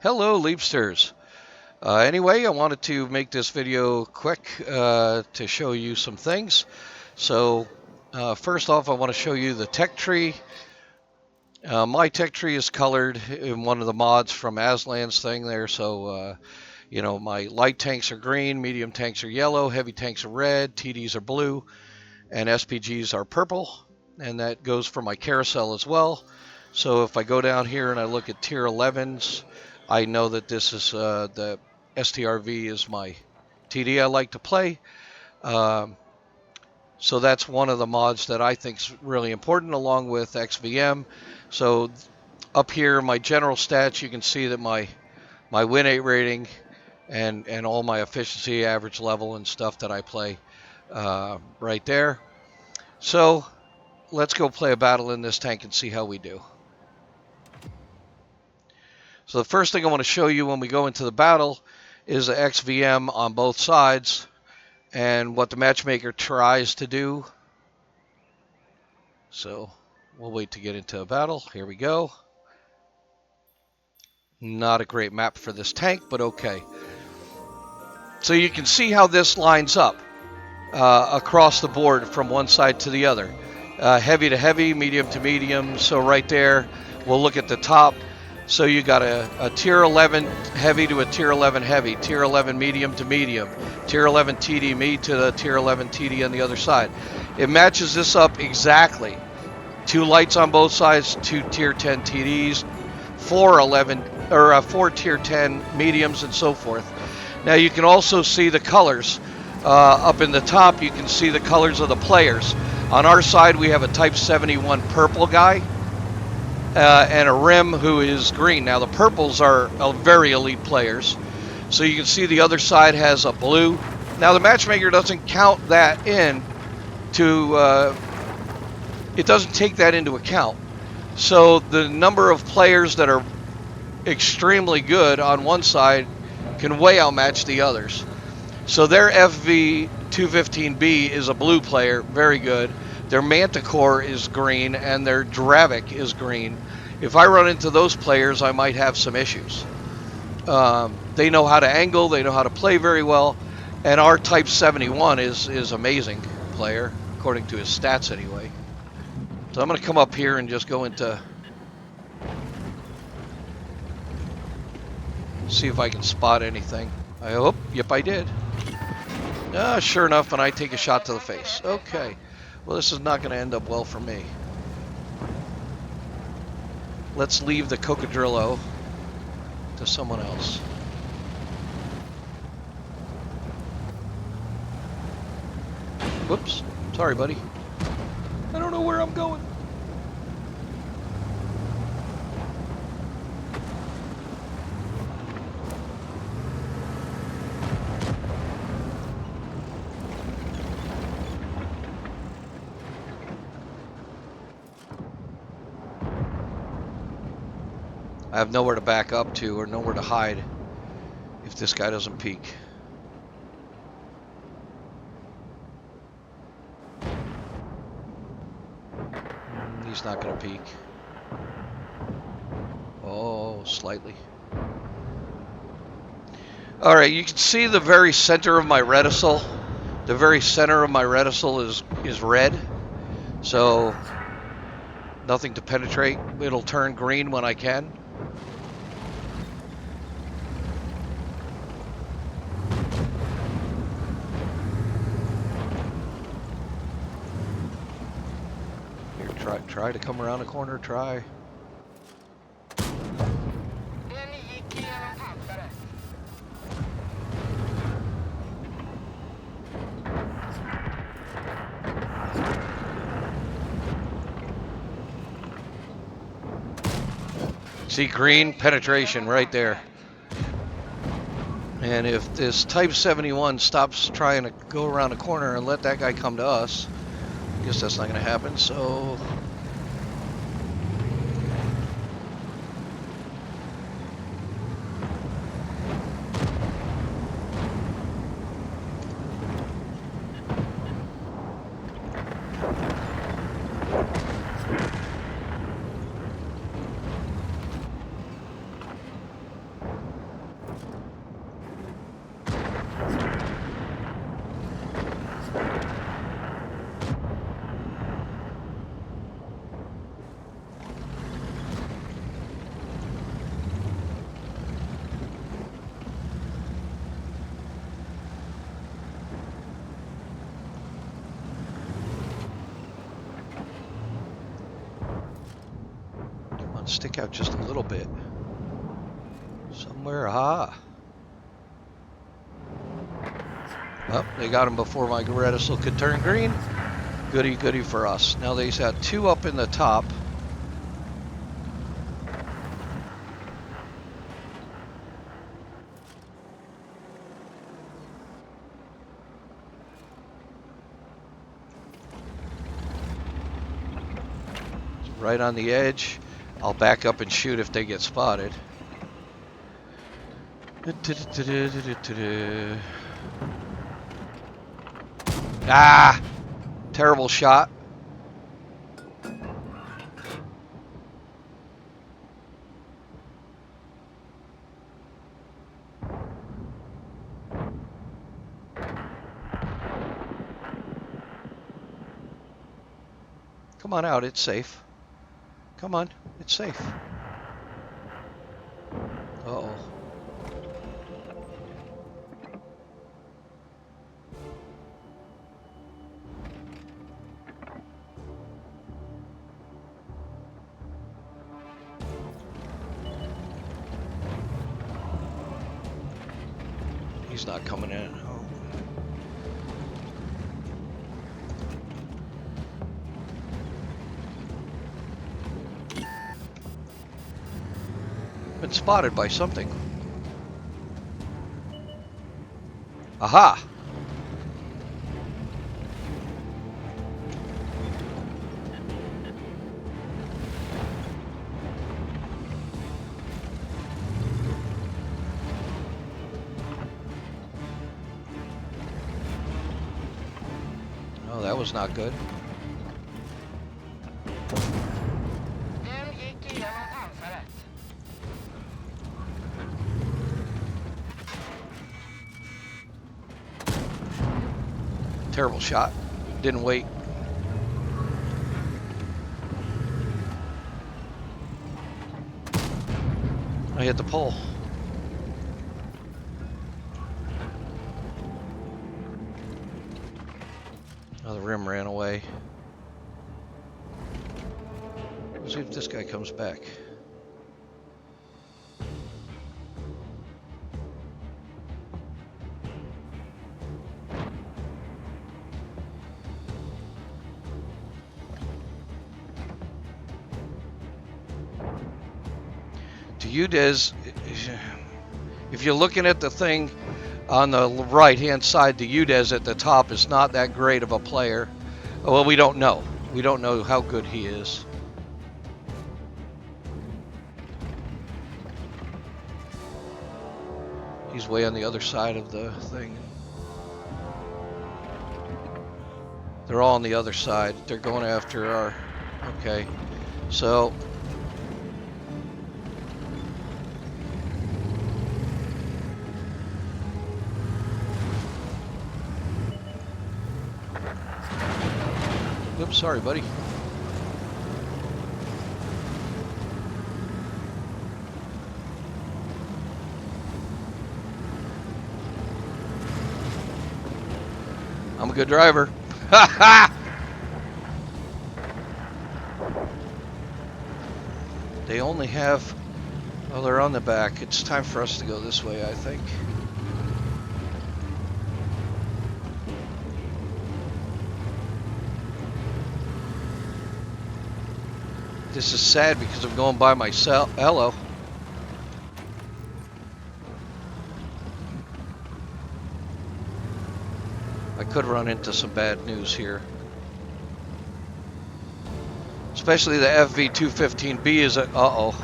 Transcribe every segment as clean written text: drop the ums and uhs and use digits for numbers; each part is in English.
Hello, Leapsters. Anyway, I wanted to make this video quick to show you some things. So, first off, I want to show you the tech tree. My tech tree is colored in one of the mods from Aslan's thing there. So, my light tanks are green, medium tanks are yellow, heavy tanks are red, TDs are blue, and SPGs are purple. And that goes for my carousel as well. So if I go down here and I look at tier 11s, I know that this is the STRV is my TD I like to play. Um, so that's one of the mods that I think is really important, along with XVM. So up here, my general stats, you can see that my win rate rating and all my efficiency, average level, and stuff that I play right there. So let's go play a battle in this tank and see how we do. So the first thing I want to show you when we go into the battle is the XVM on both sides and what the matchmaker tries to do. So we'll wait to get into a battle. Here we go. Not a great map for this tank, but okay. So you can see how this lines up across the board from one side to the other. Heavy to heavy, medium to medium. So right there, we'll look at the top. So you got a tier 11 heavy to a tier 11 heavy, tier 11 medium to medium, tier 11 TD me to the tier 11 TD on the other side. It matches this up exactly. 2 lights on both sides, 2 tier 10 TDs, 4 tier 10 mediums, and so forth. Now you can also see the colors. Up in the top, you can see the colors of the players. On our side, we have a Type 71 purple guy. And a rim who is green. Now the purples are very elite players. So you can see the other side has a blue. Now the matchmaker doesn't count that in to, it doesn't take that into account. So the number of players that are extremely good on one side can way outmatch the others. So their FV215B is a blue player, very good. Their Manticore is green, and their Dravik is green. If I run into those players, I might have some issues. They know how to angle, they know how to play very well, and our Type 71 is amazing player, according to his stats anyway. So I'm going to come up here and just go into... see if I can spot anything. I hope. Yep, I did. Sure enough, and I take a shot to the face. Okay. Well, this is not going to end up well for me. Let's leave the Cocodrillo to someone else. Whoops. Sorry, buddy. I don't know where I'm going. I have nowhere to back up to or nowhere to hide if this guy doesn't peek. He's not going to peek. Oh, slightly. All right, you can see the very center of my reticule. The very center of my reticule is red. So nothing to penetrate. It'll turn green when I can. Try to come around the corner, try. See green penetration right there. And if this Type 71 stops trying to go around the corner and let that guy come to us, I guess that's not going to happen, so... stick out just a little bit. Somewhere, aha. Well, they got him before my reticule could turn green. Goody, goody for us. Now they've got 2 up in the top. Right on the edge. I'll back up and shoot if they get spotted. Ah! Terrible shot. Come on out, it's safe. Come on, it's safe. Uh-oh. He's not coming in. Oh. Been spotted by something. Aha! Oh, that was not good. Terrible shot. Didn't wait. I hit the pole. Oh, the rim ran away. Let's see if this guy comes back. To UDES, if you're looking at the thing on the right-hand side, the UDES at the top is not that great of a player. Well, we don't know. We don't know how good he is. He's way on the other side of the thing. They're all on the other side. They're going after our... Okay. So... Oops, sorry, buddy. I'm a good driver. Ha ha! They only have... Well, they're on the back. It's time for us to go this way, I think. This is sad because I'm going by myself. Hello. I could run into some bad news here. Especially the FV215B is a... Uh-oh.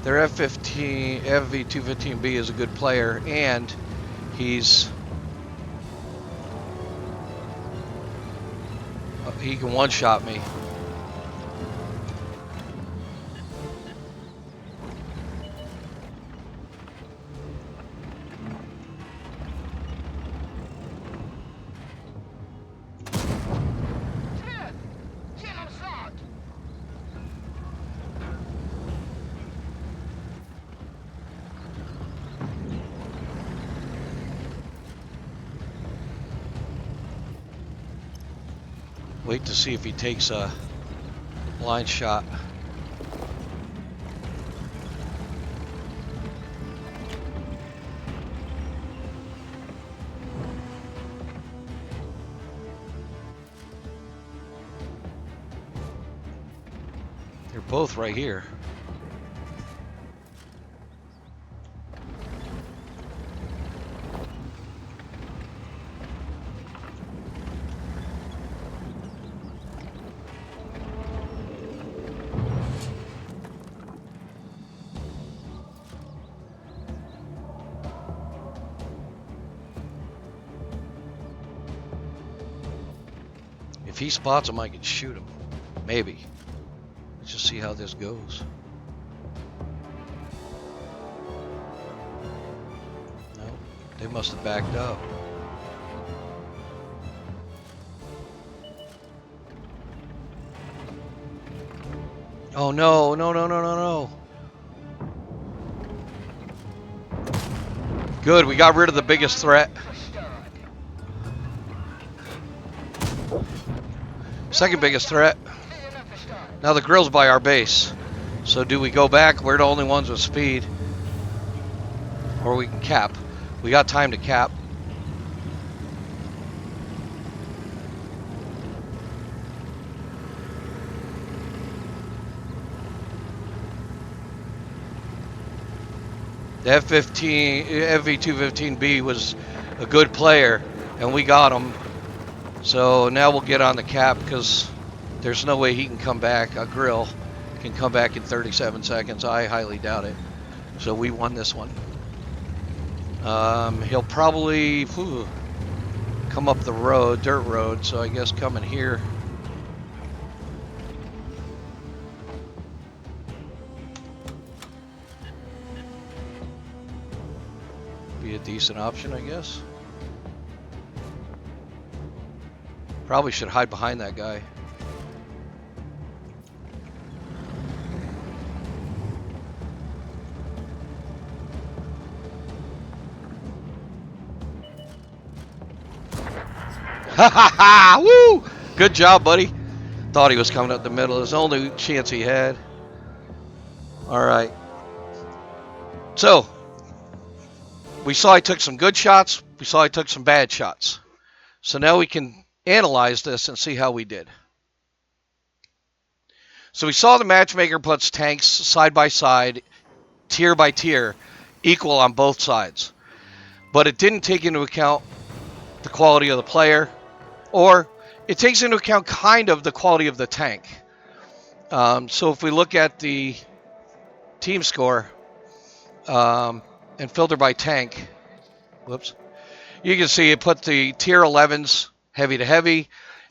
Their FV215B is a good player, and he's... He can one-shot me. Wait to see if he takes a line shot. They're both right here. If he spots him, I can shoot him. Maybe. Let's just see how this goes. No, they must have backed up. Oh no, no, no, no, no, no. Good, we got rid of the biggest threat. Second biggest threat. Now the grill's by our base. So do we go back? We're the only ones with speed. Or we can cap. We got time to cap. The F-15, FV-215B was a good player, and we got him. So now we'll get on the cap because there's no way he can come back. A grill can come back in 37 seconds. I highly doubt it. So we won this one. He'll probably come up the road, dirt road. So I guess coming here. Be a decent option, I guess. Probably should hide behind that guy. Ha ha ha! Woo! Good job, buddy. Thought he was coming up the middle. It was the only chance he had. All right. So, we saw he took some good shots. We saw he took some bad shots. So now we can analyze this and see how we did. So we saw the matchmaker puts tanks side by side, tier by tier, equal on both sides. But it didn't take into account the quality of the player, or it takes into account kind of the quality of the tank. So if we look at the team score and filter by tank, whoops, you can see it put the tier 11s heavy to heavy,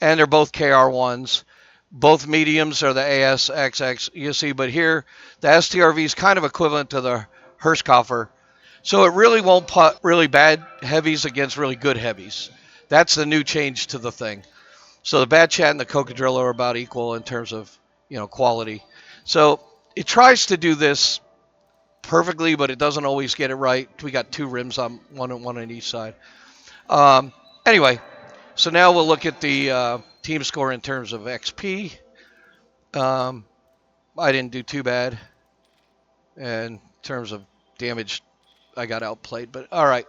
and they're both KR1s. Both mediums are the ASXX, you see, but here the STRV is kind of equivalent to the Hirschkoffer. So it really won't put really bad heavies against really good heavies. That's the new change to the thing. So the Bad Chat and the Cocadrillo are about equal in terms of, quality. So it tries to do this perfectly, but it doesn't always get it right. We got two rims on one on each side. Anyway, so now we'll look at the team score in terms of XP. I didn't do too bad. And in terms of damage, I got outplayed. But all right.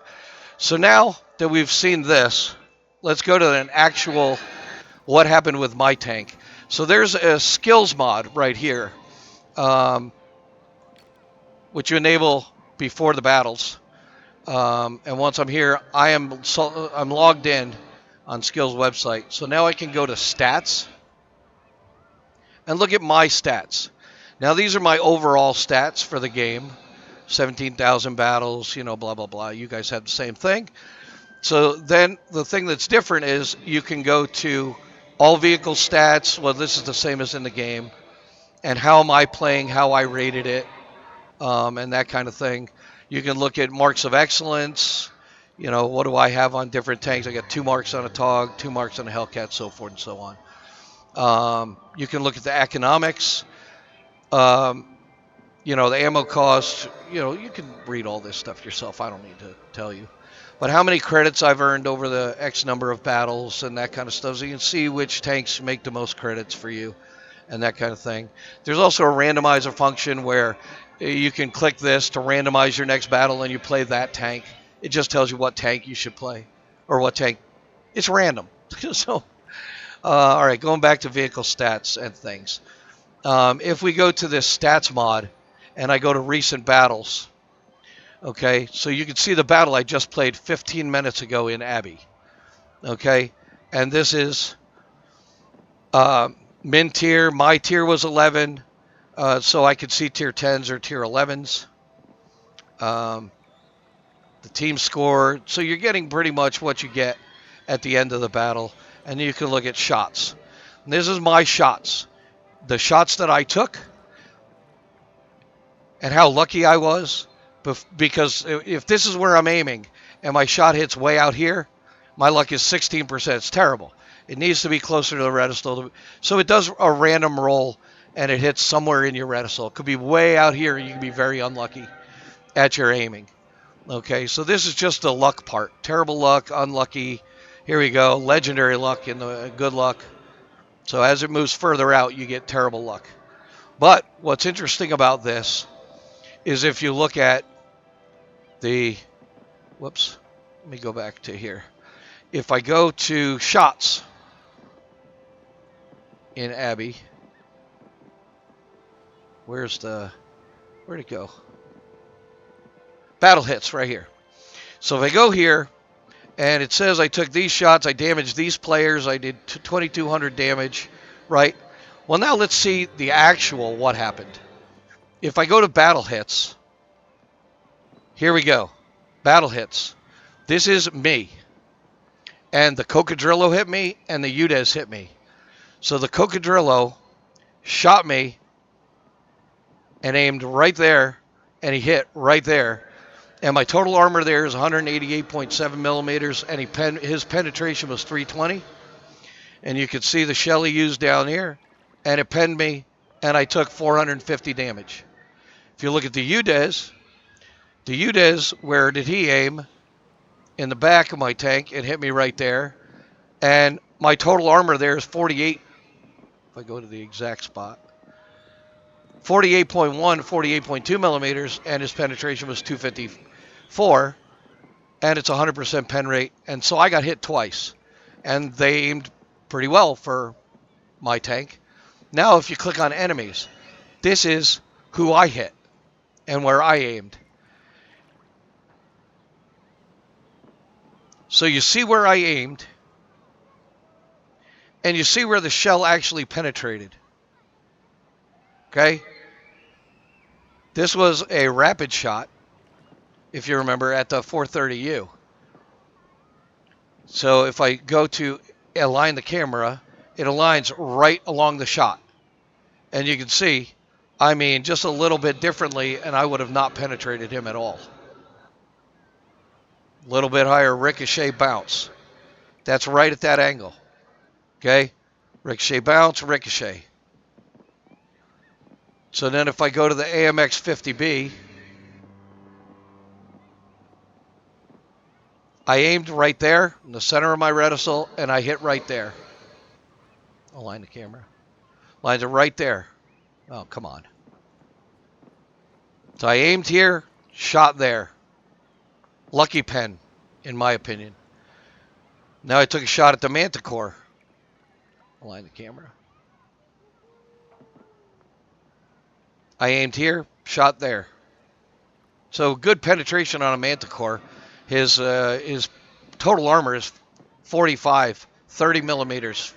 So now that we've seen this, let's go to an actual what happened with my tank. So there's a skills mod right here, which you enable before the battles. And once I'm here, I'm logged in on skills website. So now I can go to stats and look at my stats. Now these are my overall stats for the game. 17,000 battles, blah, blah, blah. You guys have the same thing. So then the thing that's different is you can go to all vehicle stats. Well, this is the same as in the game. And how am I playing, how I rated it, and that kind of thing. You can look at marks of excellence. What do I have on different tanks? I got 2 marks on a TOG, 2 marks on a Hellcat, so forth and so on. You can look at the economics. The ammo cost, you can read all this stuff yourself. I don't need to tell you. but how many credits I've earned over the X number of battles and that kind of stuff. So you can see which tanks make the most credits for you and that kind of thing. There's also a randomizer function where you can click this to randomize your next battle and you play that tank. It just tells you what tank you should play or what tank. It's random. So, all right, going back to vehicle stats and things. If we go to this stats mod and I go to recent battles, okay, so you can see the battle I just played 15 minutes ago in Abbey, okay, and this is min tier. My tier was 11, so I could see tier 10s or tier 11s. The team score, so you're getting pretty much what you get at the end of the battle, and you can look at shots. And this is my shots, the shots that I took, and how lucky I was. Because if this is where I'm aiming and my shot hits way out here, my luck is 16%. It's terrible. It needs to be closer to the reticule. So it does a random roll and it hits somewhere in your reticule. It could be way out here and you can be very unlucky at your aiming. Okay, so this is just the luck part. Terrible luck, unlucky. Here we go. Legendary luck and the good luck. So as it moves further out, you get terrible luck. But what's interesting about this is if you look at the, whoops, let me go back to here. If I go to shots in Abbey, where'd it go? Battle hits right here. So if I go here and it says I took these shots, I damaged these players, I did 2,200 damage, right? Well, now let's see the actual what happened. If I go to battle hits, here we go. Battle hits. This is me. And the Cocodrillo hit me and the Udez hit me. So the Cocodrillo shot me and aimed right there, and he hit right there. And my total armor there is 188.7 millimeters, and his penetration was 320. And you can see the shell he used down here, and it penned me, and I took 450 damage. If you look at the Udez, where did he aim? In the back of my tank, it hit me right there. And my total armor there is 48. If I go to the exact spot, 48.1, 48.2 millimeters, and his penetration was 254, and it's 100% pen rate. And so I got hit twice, and they aimed pretty well for my tank. Now, if you click on enemies, this is who I hit and where I aimed. So you see where I aimed, and you see where the shell actually penetrated. Okay? This was a rapid shot, if you remember, at the 430U. So if I go to align the camera, it aligns right along the shot. And you can see, I mean, just a little bit differently, and I would have not penetrated him at all. A little bit higher ricochet bounce. That's right at that angle. Okay? Ricochet bounce, ricochet. So then if I go to the AMX 50B, I aimed right there in the center of my reticule, and I hit right there. Align the camera. Lines are right there. Oh, come on. So I aimed here, shot there. Lucky pen, in my opinion. Now I took a shot at the Manticore. Align the camera. I aimed here, shot there. So good penetration on a Manticore. His total armor is 45, 30 millimeters.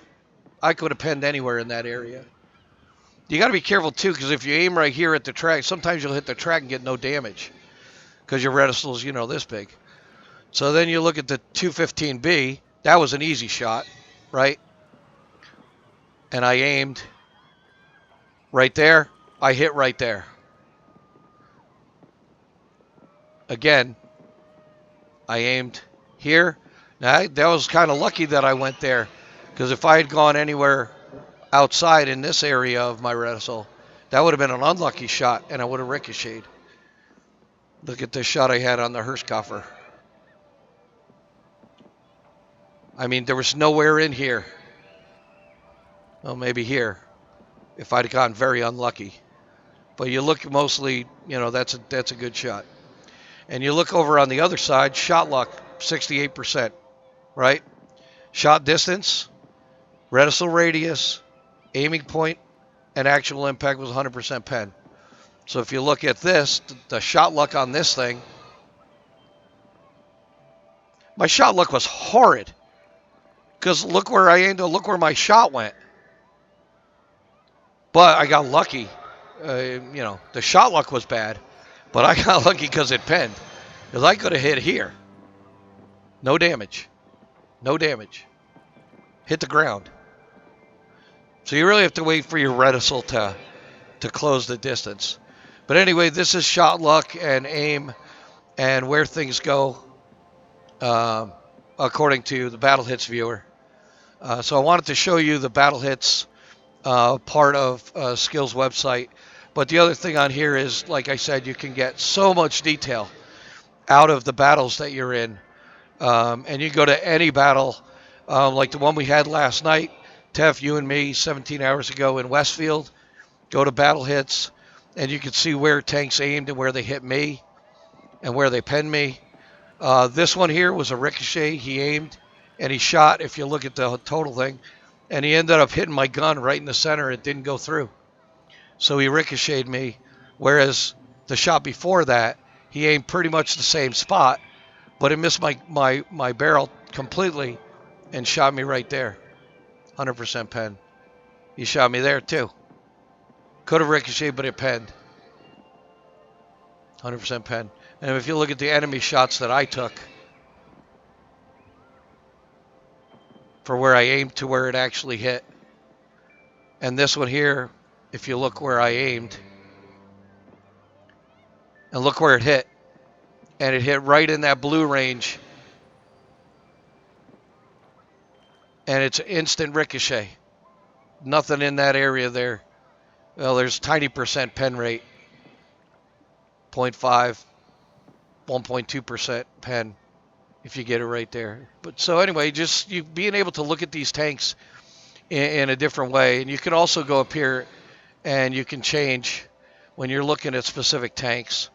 I could have penned anywhere in that area. You got to be careful too, because if you aim right here at the track, sometimes you'll hit the track and get no damage because your reticule's, you know, this big. So then you look at the 215B. That was an easy shot, right? And I aimed right there. I hit right there. Again, I aimed here. Now, that was kind of lucky that I went there, because if I had gone anywhere outside in this area of my reticule, that would have been an unlucky shot, and I would have ricocheted. Look at the shot I had on the Hirschkoffer. I mean, there was nowhere in here. Well, maybe here, if I'd have gotten very unlucky. But you look mostly, that's a good shot. And you look over on the other side, shot luck, 68%, right? Shot distance, reticule radius, aiming point, and actual impact was 100% pen. So if you look at this, the shot luck on this thing, my shot luck was horrid. Because look where I aimed, look where my shot went. But I got lucky. The shot luck was bad, but I got lucky because it penned. Because I could have hit here. No damage. No damage. Hit the ground. So you really have to wait for your reticule to close the distance. But anyway, this is shot luck and aim and where things go according to the Battle Hits viewer. So I wanted to show you the Battle Hits part of Skills website. But the other thing on here is, like I said, you can get so much detail out of the battles that you're in. And you go to any battle, like the one we had last night, Tef, you and me, 17 hours ago in Westfield. Go to Battle Hits, and you can see where tanks aimed and where they hit me and where they penned me. This one here was a ricochet. He aimed and he shot, if you look at the total thing, and he ended up hitting my gun right in the center. It didn't go through. So he ricocheted me, whereas the shot before that, he aimed pretty much the same spot, but it missed my barrel completely and shot me right there. 100% pen. He shot me there too. Could have ricocheted, but it penned. 100% pen. And if you look at the enemy shots that I took, for where I aimed to where it actually hit, and this one here, if you look where I aimed, and look where it hit, and it hit right in that blue range, and it's instant ricochet. Nothing in that area there. Well, there's tiny percent pen rate, 0.5, 1.2% pen, if you get it right there. But so anyway, just you being able to look at these tanks in a different way, and you can also go up here and you can change when you're looking at specific tanks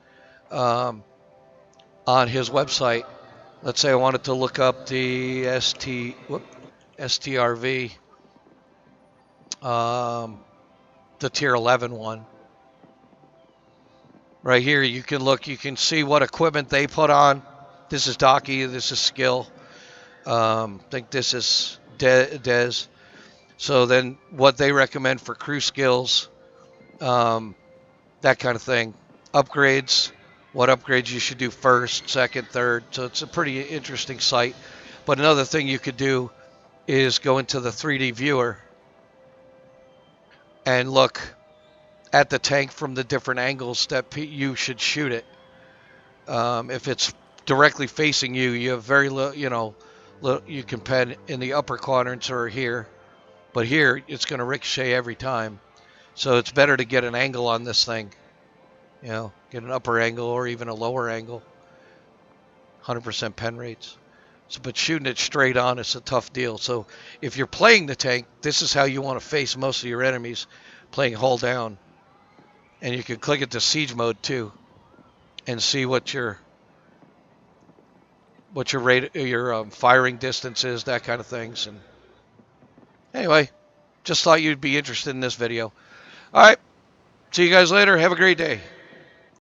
on his website. Let's say I wanted to look up the STRV, the tier 11 one. Right here, you can look, you can see what equipment they put on. This is Docky, this is Skill. I think this is Des. So then what they recommend for crew skills, that kind of thing. Upgrades, what upgrades you should do first, second, third. So it's a pretty interesting site. But another thing you could do is go into the 3D viewer and look at the tank from the different angles that you should shoot it. If it's directly facing you, you have very little, you can pen in the upper quadrants or here. But here, it's going to ricochet every time. So it's better to get an angle on this thing. Get an upper angle or even a lower angle. 100% pen rates. So, but shooting it straight on is a tough deal. So if you're playing the tank, this is how you want to face most of your enemies, playing hull down. And you can click it to siege mode too, and see what your firing distance is, that kind of things. And anyway, just thought you'd be interested in this video. All right, see you guys later. Have a great day.